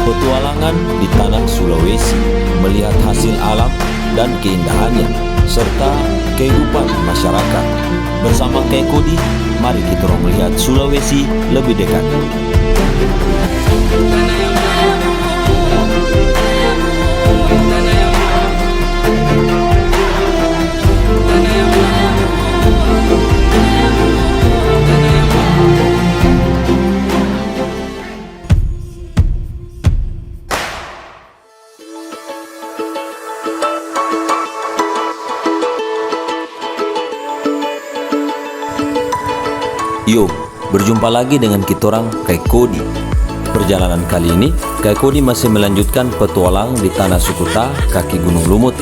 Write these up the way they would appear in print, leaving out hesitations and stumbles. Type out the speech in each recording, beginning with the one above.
Petualangan di tanah Sulawesi, melihat hasil alam dan keindahannya, serta kehidupan masyarakat. Bersama Kay Kody, mari kita melihat Sulawesi lebih dekat. Yuk, berjumpa lagi dengan kitorang Kay Kody. Perjalanan kali ini, Kay Kody masih melanjutkan petualang di tanah Sukuta, kaki Gunung Lumut.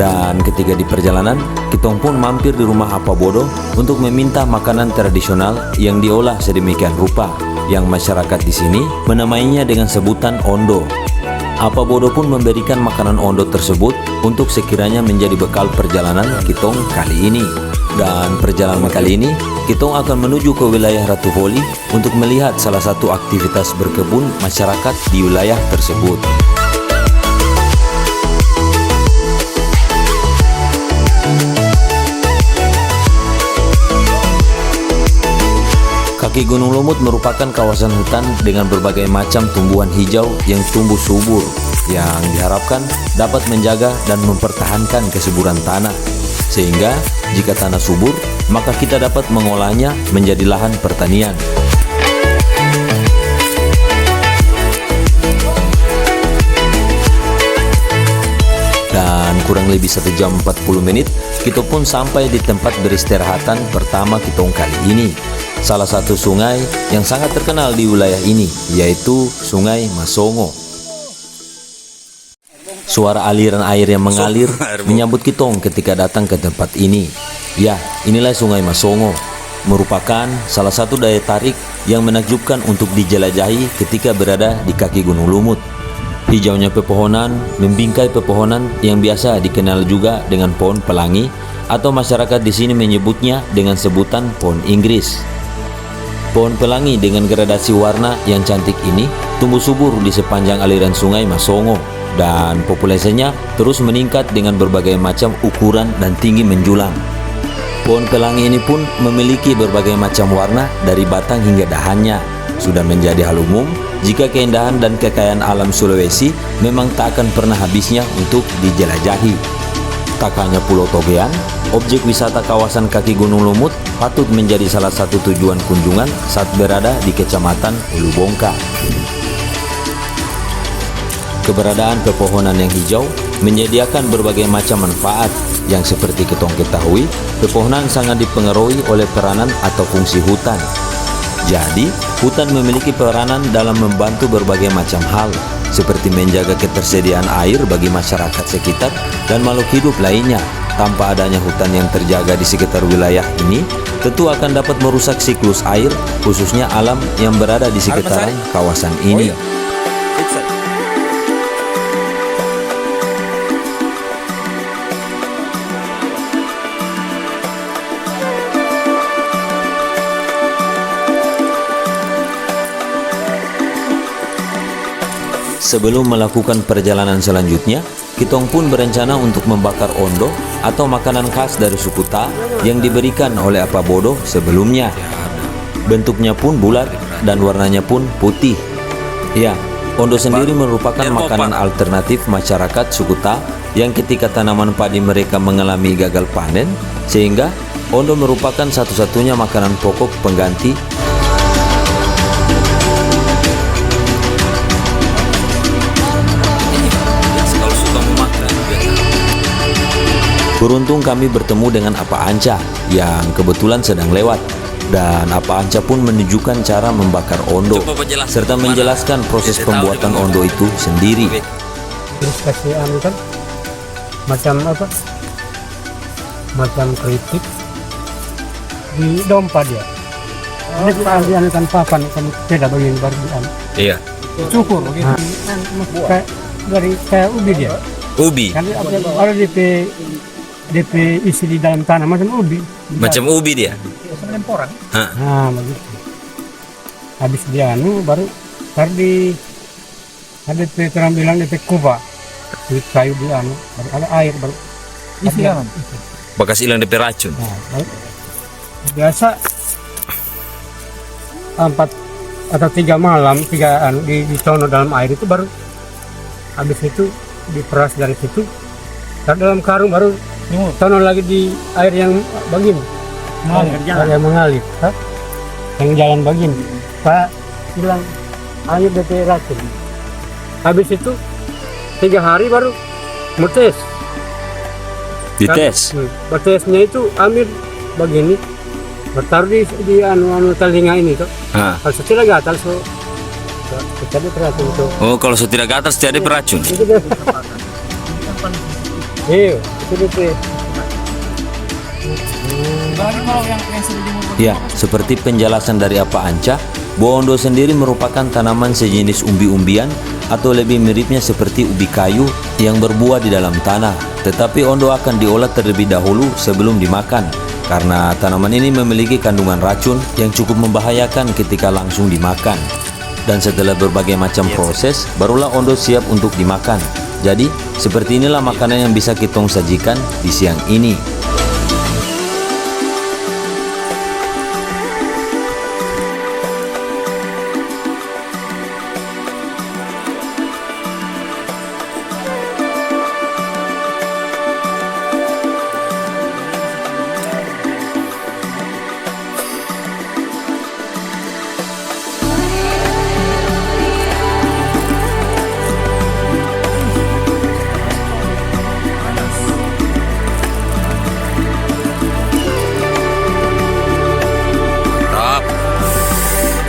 Dan ketika di perjalanan, kitong pun mampir di rumah Apa Bodo untuk meminta makanan tradisional yang diolah sedemikian rupa, yang masyarakat di sini menamainya dengan sebutan ondo. Apa Bodo pun memberikan makanan ondo tersebut untuk sekiranya menjadi bekal perjalanan kitong kali ini. Dan perjalanan kali ini, kitong akan menuju ke wilayah Ratu Holi untuk melihat salah satu aktivitas berkebun masyarakat di wilayah tersebut. Kaki Gunung Lumut merupakan kawasan hutan dengan berbagai macam tumbuhan hijau yang tumbuh subur, yang diharapkan dapat menjaga dan mempertahankan kesuburan tanah. Sehingga jika tanah subur, maka kita dapat mengolahnya menjadi lahan pertanian. Dan kurang lebih 1 jam 40 menit, kita pun sampai di tempat beristirahatan pertama kitong kali ini. Salah satu sungai yang sangat terkenal di wilayah ini, yaitu Sungai Masongo. Suara aliran air yang mengalir menyambut kitong ketika datang ke tempat ini. Ya, inilah Sungai Masongo, merupakan salah satu daya tarik yang menakjubkan untuk dijelajahi ketika berada di kaki Gunung Lumut. Hijaunya pepohonan membingkai pepohonan yang biasa dikenal juga dengan pohon pelangi, atau masyarakat di sini menyebutnya dengan sebutan pohon Inggris. Pohon pelangi dengan gradasi warna yang cantik ini tumbuh subur di sepanjang aliran Sungai Masongo, dan populasinya terus meningkat dengan berbagai macam ukuran dan tinggi menjulang. Pohon pelangi ini pun memiliki berbagai macam warna dari batang hingga dahannya. Sudah menjadi hal umum jika keindahan dan kekayaan alam Sulawesi memang tak akan pernah habisnya untuk dijelajahi. Tak hanya Pulau Togean, objek wisata kawasan kaki Gunung Lumut patut menjadi salah satu tujuan kunjungan saat berada di Kecamatan Ulu Bongka. Keberadaan pepohonan yang hijau menyediakan berbagai macam manfaat yang seperti kitong ketahui, pepohonan sangat dipengaruhi oleh peranan atau fungsi hutan. Jadi, hutan memiliki peranan dalam membantu berbagai macam hal, seperti menjaga ketersediaan air bagi masyarakat sekitar dan makhluk hidup lainnya. Tanpa adanya hutan yang terjaga di sekitar wilayah ini, tentu akan dapat merusak siklus air, khususnya alam yang berada di sekitaran kawasan ini. Sebelum melakukan perjalanan selanjutnya, kitong pun berencana untuk membakar ondo atau makanan khas dari Sukuta yang diberikan oleh Apa Bodo sebelumnya. Bentuknya pun bulat dan warnanya pun putih. Ya, ondo sendiri merupakan makanan alternatif masyarakat Sukuta yang ketika tanaman padi mereka mengalami gagal panen, sehingga ondo merupakan satu-satunya makanan pokok pengganti. Beruntung kami bertemu dengan Apa Anca yang kebetulan sedang lewat, dan Apa Anca pun menunjukkan cara membakar ondo serta menjelaskan proses pembuatan ondo itu sendiri. Terus kasih kan macam apa? Macam keripik di dompa dia. Ini kalian kan papan kan beda bagian bagian. Iya. Cukur begitu. Kayak dari kayak ubi dia. Ubi. Kan ada DP isi di dalam tanah macam ubi. Macam ubi dia. Lemporan. Nah, begitu. Habis dia baru Ntar di ada orang bilang DP kuba, di kayu di anu, baru ada air baru isi kan. Bekas hilang DP racun. Nah, baru biasa 4 atau 3 malam anu ditono dalam air itu baru habis itu diperas dari situ. Ntar dalam karung baru tono lagi di air yang begini. Air yang mengalir, yang jalan begini. Pak hilang air DP racun. Habis itu 3 hari baru metes. Dites. Betesnya itu ambil begini, bertaruh di anu telinga ini tuh. Kalau tidak gatal so jadi beracun tuh. Oh, kalau tidak ke atas jadi beracun. Itu deh. Iya, itu deh. Ya, seperti penjelasan dari Apa Anca, buah ondo sendiri merupakan tanaman sejenis umbi-umbian atau lebih miripnya seperti ubi kayu yang berbuah di dalam tanah. Tetapi ondo akan diolah terlebih dahulu sebelum dimakan, karena tanaman ini memiliki kandungan racun yang cukup membahayakan ketika langsung dimakan. Dan setelah berbagai macam proses, barulah ondo siap untuk dimakan. Jadi, seperti inilah makanan yang bisa kitong sajikan di siang ini.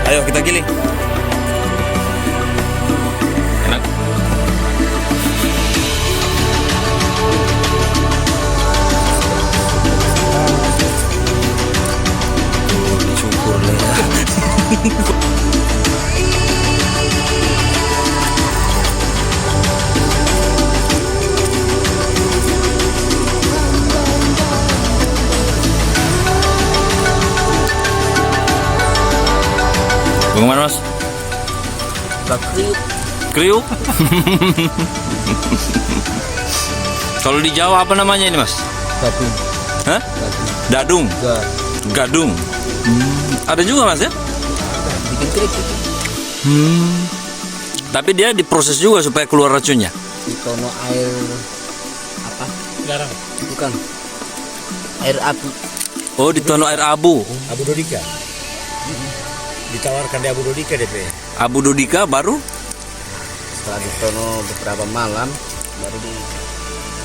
Ayo kita giling. Enak. Syukur lah. Bagaimana Mas? Kriuk. Kriuk? Kalau di Jawa apa namanya ini Mas? Gadung. Hah? Dadung? Gadung? Ada juga Mas ya? Bikin kriuk. Tapi dia diproses juga supaya keluar racunnya? Ditono air apa? Garam. Bukan. Air api. Oh, ditono air abu. Abu Dodika. Ditawarkan di Abu Dodika DP. Abu Dodika baru? Setelah ditono beberapa malam baru di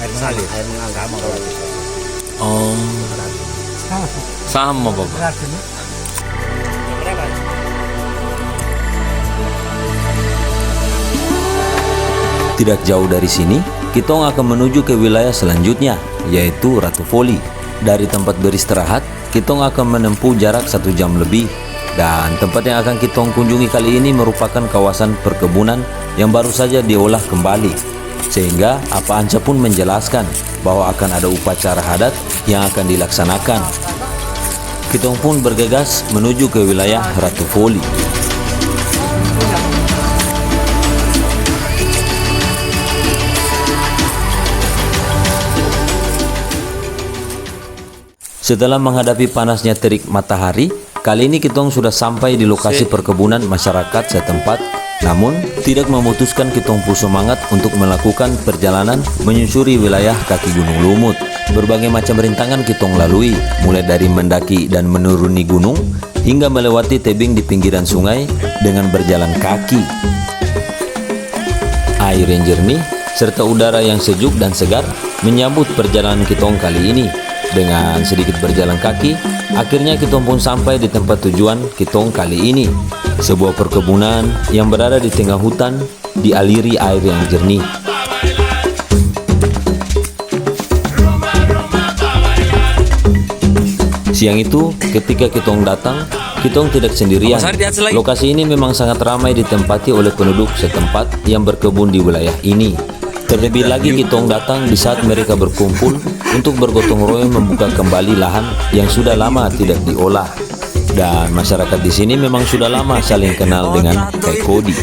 Air mengalir. air mengalir. Oh, sama Bapak. Racun. Tidak jauh dari sini, kitong akan menuju ke wilayah selanjutnya, yaitu Ratu Foli. Dari tempat beristirahat, kitong akan menempuh jarak 1 jam lebih. Dan tempat yang akan kitong kunjungi kali ini merupakan kawasan perkebunan yang baru saja diolah kembali. Sehingga Apa Anca pun menjelaskan bahwa akan ada upacara adat yang akan dilaksanakan. Kitong pun bergegas menuju ke wilayah Ratu Foli. Setelah menghadapi panasnya terik matahari, kali ini kitong sudah sampai di lokasi perkebunan masyarakat setempat. Namun, tidak memutuskan kitong pun semangat untuk melakukan perjalanan menyusuri wilayah kaki Gunung Lumut. Berbagai macam rintangan kitong lalui, mulai dari mendaki dan menuruni gunung, hingga melewati tebing di pinggiran sungai dengan berjalan kaki. Air yang jernih, serta udara yang sejuk dan segar menyambut perjalanan kitong kali ini. Dengan sedikit berjalan kaki, akhirnya kitong pun sampai di tempat tujuan kitong kali ini. Sebuah perkebunan yang berada di tengah hutan, dialiri air yang jernih. Siang itu, ketika kitong datang, kitong tidak sendirian. Lokasi ini memang sangat ramai ditempati oleh penduduk setempat yang berkebun di wilayah ini. Terlebih lagi kitong datang di saat mereka berkumpul untuk bergotong royong membuka kembali lahan yang sudah lama tidak diolah. Dan masyarakat di sini memang sudah lama saling kenal dengan Kai Kodi.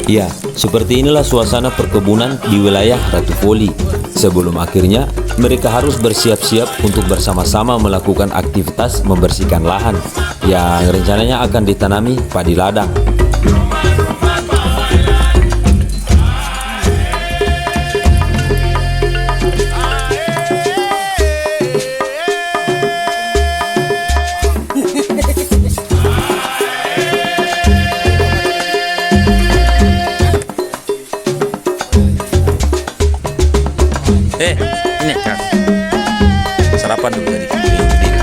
Ya, seperti inilah suasana perkebunan di wilayah Ratu Foli. Sebelum akhirnya mereka harus bersiap-siap untuk bersama-sama melakukan aktivitas membersihkan lahan yang rencananya akan ditanami padi ladang. Ini Kak. Sarapan dulu tadi. Berdiri.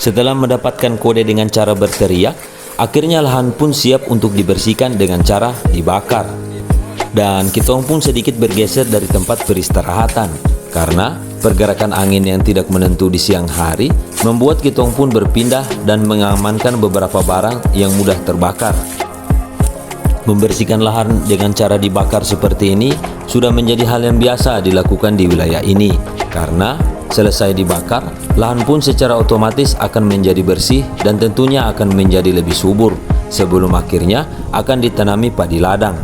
Setelah mendapatkan kode dengan cara berteriak, akhirnya lahan pun siap untuk dibersihkan dengan cara dibakar. Dan kitong pun sedikit bergeser dari tempat peristirahatan karena pergerakan angin yang tidak menentu di siang hari membuat kitong pun berpindah dan mengamankan beberapa barang yang mudah terbakar. Membersihkan lahan dengan cara dibakar seperti ini sudah menjadi hal yang biasa dilakukan di wilayah ini karena selesai dibakar, lahan pun secara otomatis akan menjadi bersih dan tentunya akan menjadi lebih subur sebelum akhirnya akan ditanami padi ladang.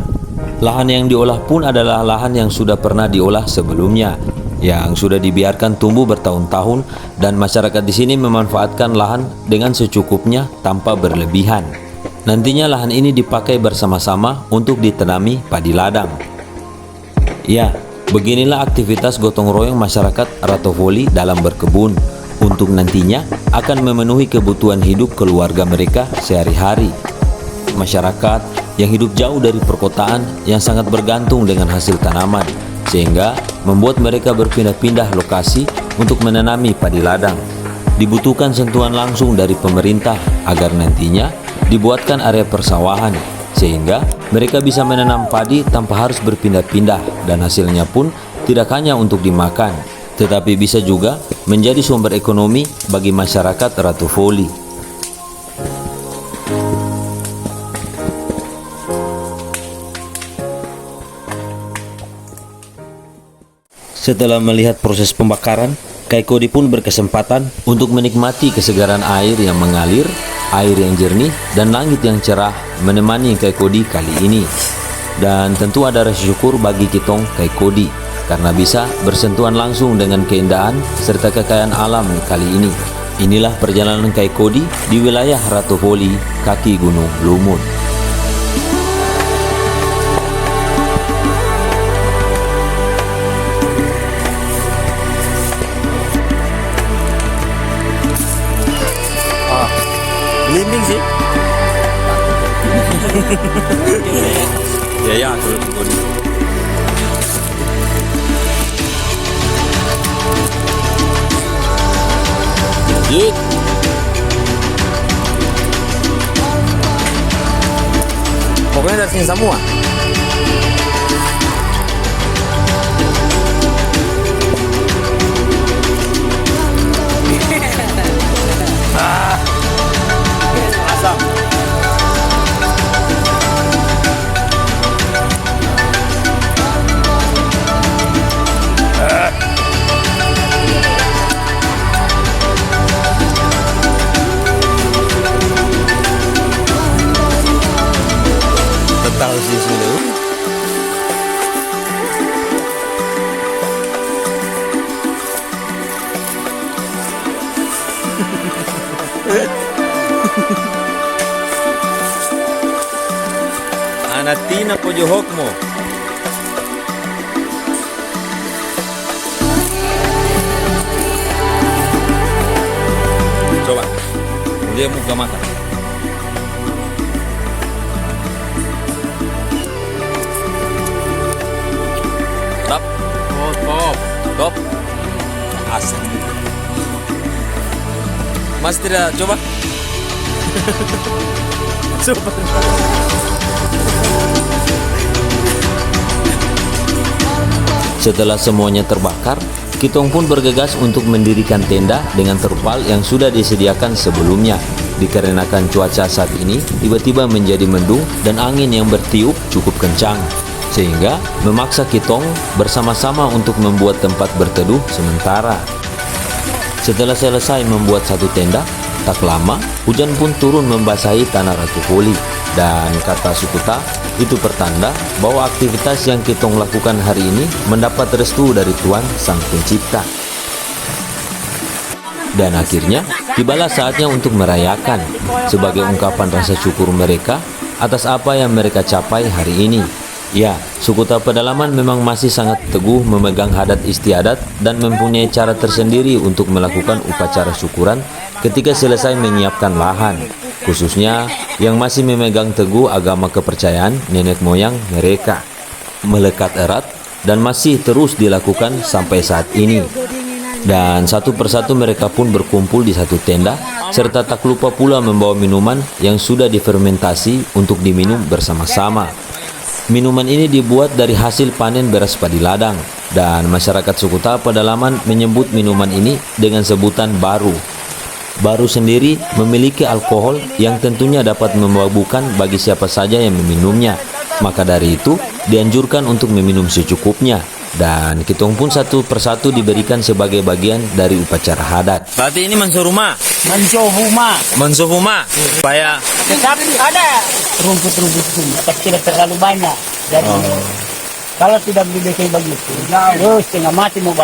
Lahan yang diolah pun adalah lahan yang sudah pernah diolah sebelumnya, yang sudah dibiarkan tumbuh bertahun-tahun dan masyarakat di sini memanfaatkan lahan dengan secukupnya tanpa berlebihan. Nantinya lahan ini dipakai bersama-sama untuk ditanami padi ladang. Ya, beginilah aktivitas gotong royong masyarakat Ratu Foli dalam berkebun untuk nantinya akan memenuhi kebutuhan hidup keluarga mereka sehari-hari. Masyarakat yang hidup jauh dari perkotaan yang sangat bergantung dengan hasil tanaman, sehingga membuat mereka berpindah-pindah lokasi untuk menanami padi ladang. Dibutuhkan sentuhan langsung dari pemerintah agar nantinya dibuatkan area persawahan, sehingga mereka bisa menanam padi tanpa harus berpindah-pindah dan hasilnya pun tidak hanya untuk dimakan, tetapi bisa juga menjadi sumber ekonomi bagi masyarakat Ratu Foli. Setelah melihat proses pembakaran, Kai Kodi pun berkesempatan untuk menikmati kesegaran air yang mengalir, air yang jernih, dan langit yang cerah menemani Kai Kodi kali ini. Dan tentu ada rasa syukur bagi kitong Kai Kodi karena bisa bersentuhan langsung dengan keindahan serta kekayaan alam kali ini. Inilah perjalanan Kai Kodi di wilayah Ratu Foli, kaki Gunung Lumut. Belimbing sih. Ya, terus Kodi. Yuk. Pokoknya dari sini semua. Asam. Tahu sih dulu. Anatina pojohokmo. Coba, dia muka mata. Stop. Stop. Stop. Asik. Mas tidak coba. Super. Setelah semuanya terbakar, Kitong pun bergegas untuk mendirikan tenda dengan terpal yang sudah disediakan sebelumnya. Dikarenakan cuaca saat ini tiba-tiba menjadi mendung dan angin yang bertiup cukup kencang, sehingga memaksa Kitong bersama-sama untuk membuat tempat berteduh sementara. Setelah selesai membuat satu tenda, tak lama hujan pun turun membasahi tanah Ratu Holi. Dan kata Sukuta, itu pertanda bahwa aktivitas yang Kitong lakukan hari ini mendapat restu dari Tuhan Sang Pencipta. Dan akhirnya, tibalah saatnya untuk merayakan sebagai ungkapan rasa syukur mereka atas apa yang mereka capai hari ini. Ya, Sukuta Pedalaman memang masih sangat teguh memegang adat istiadat dan mempunyai cara tersendiri untuk melakukan upacara syukuran ketika selesai menyiapkan lahan, khususnya yang masih memegang teguh agama kepercayaan nenek moyang mereka. Melekat erat dan masih terus dilakukan sampai saat ini. Dan satu persatu mereka pun berkumpul di satu tenda, serta tak lupa pula membawa minuman yang sudah difermentasi untuk diminum bersama-sama. Minuman ini dibuat dari hasil panen beras padi ladang, dan masyarakat Sukuta Pedalaman menyebut minuman ini dengan sebutan baru. Baru sendiri memiliki alkohol yang tentunya dapat memabukkan bagi siapa saja yang meminumnya. Maka dari itu dianjurkan untuk meminum secukupnya. Dan Kitong pun satu persatu diberikan sebagai bagian dari upacara adat. Berarti ini mansuruma. Mencoba, Mansuruma. Supaya tetapi ada rumput-rumput tapi tidak terlalu banyak. Jadi kalau tidak dibikin begitu, terus tengah mati mau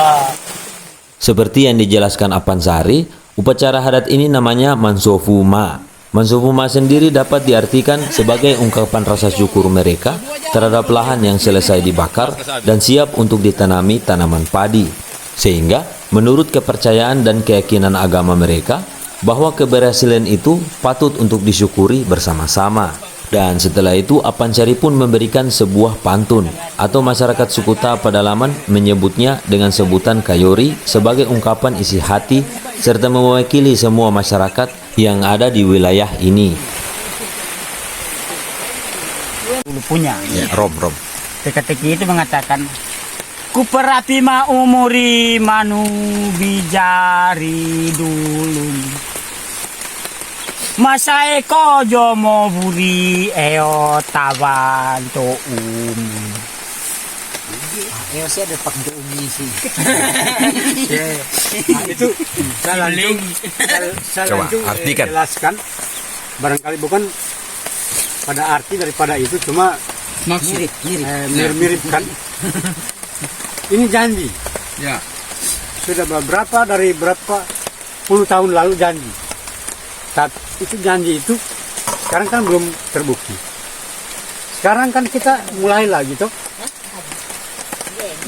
Seperti yang dijelaskan Apansari, upacara adat ini namanya Mansofuma. Mansofuma sendiri dapat diartikan sebagai ungkapan rasa syukur mereka terhadap lahan yang selesai dibakar dan siap untuk ditanami tanaman padi. Sehingga menurut kepercayaan dan keyakinan agama mereka, bahwa keberhasilan itu patut untuk disyukuri bersama-sama. Dan setelah itu Apansari pun memberikan sebuah pantun atau masyarakat Sukuta Pedalaman menyebutnya dengan sebutan Kayori sebagai ungkapan isi hati serta mewakili semua masyarakat yang ada di wilayah ini. dulu punya. ya, rom. Teka-teki itu mengatakan kuperapi ma umuri manu bijari dulu. Masa eko jomo buri eo tawan to Eo saya ada pak do sih. Itu saya Coba, lanjut artikan. jelaskan. Barangkali bukan pada arti daripada itu, cuma mirip kan. Ini janji. Ya. Sudah berapa puluh tahun lalu janji. Saat itu janji itu sekarang kan belum terbukti. Sekarang kan kita mulai lagi toh.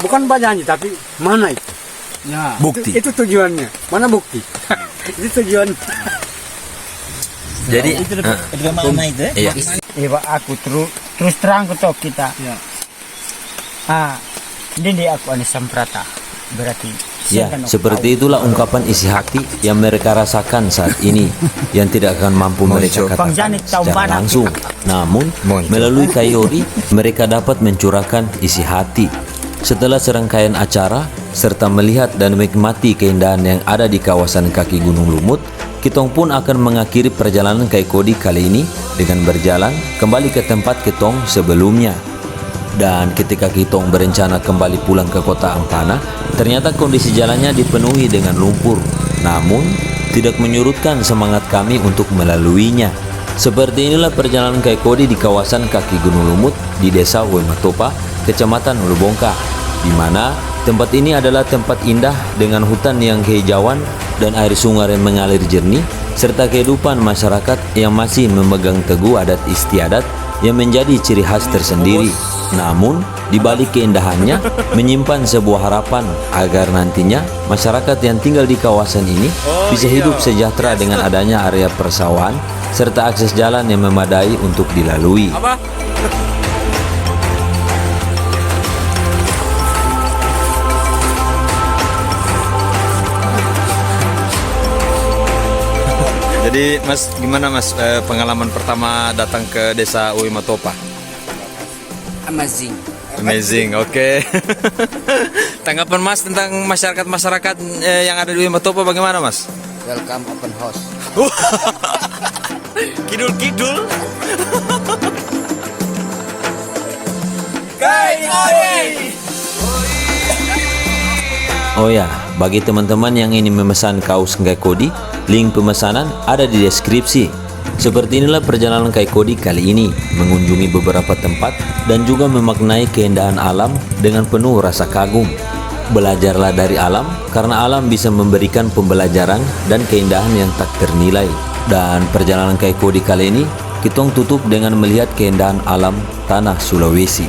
Bukan janji tapi mana itu? Ya. Bukti. Itu tujuannya. Mana bukti? Itu tujuan. Jadi mana itu? iya. Aku terus terang ke kita. Ya. Ini aku ada samprata. Berarti Ya, seperti itulah ungkapan isi hati yang mereka rasakan saat ini, yang tidak akan mampu mereka katakan secara langsung. Namun, melalui Kayori, mereka dapat mencurahkan isi hati. Setelah serangkaian acara, serta melihat dan menikmati keindahan yang ada di kawasan kaki Gunung Lumut, Kitong pun akan mengakhiri perjalanan Kaikodi kali ini dengan berjalan kembali ke tempat Kitong sebelumnya. Dan ketika Kitong berencana kembali pulang ke kota Ampana, ternyata kondisi jalannya dipenuhi dengan lumpur. Namun, tidak menyurutkan semangat kami untuk melaluinya. Seperti inilah perjalanan Kaikodi di kawasan kaki Gunung Lumut di desa Uematopa, kecamatan Ulubongka, di mana tempat ini adalah tempat indah dengan hutan yang kehijauan dan air sungai yang mengalir jernih, serta kehidupan masyarakat yang masih memegang teguh adat istiadat yang menjadi ciri khas tersendiri. Namun, di balik keindahannya, menyimpan sebuah harapan agar nantinya masyarakat yang tinggal di kawasan ini bisa hidup sejahtera dengan adanya area persawahan serta akses jalan yang memadai untuk dilalui. Jadi Mas, gimana Mas pengalaman pertama datang ke desa Uematopa? Amazing. Amazing, oke. Tanggapan Mas tentang masyarakat yang ada di Wimatopa bagaimana, Mas? Welcome open house. Kidul-kidul. Oh ya, bagi teman-teman yang ingin memesan kaos Kai Kodi, link pemesanan ada di deskripsi. Seperti inilah perjalanan Kai Kodi kali ini, mengunjungi beberapa tempat dan juga memaknai keindahan alam dengan penuh rasa kagum. Belajarlah dari alam, karena alam bisa memberikan pembelajaran dan keindahan yang tak ternilai. Dan perjalanan Kai Kodi kali ini, kita tutup dengan melihat keindahan alam tanah Sulawesi.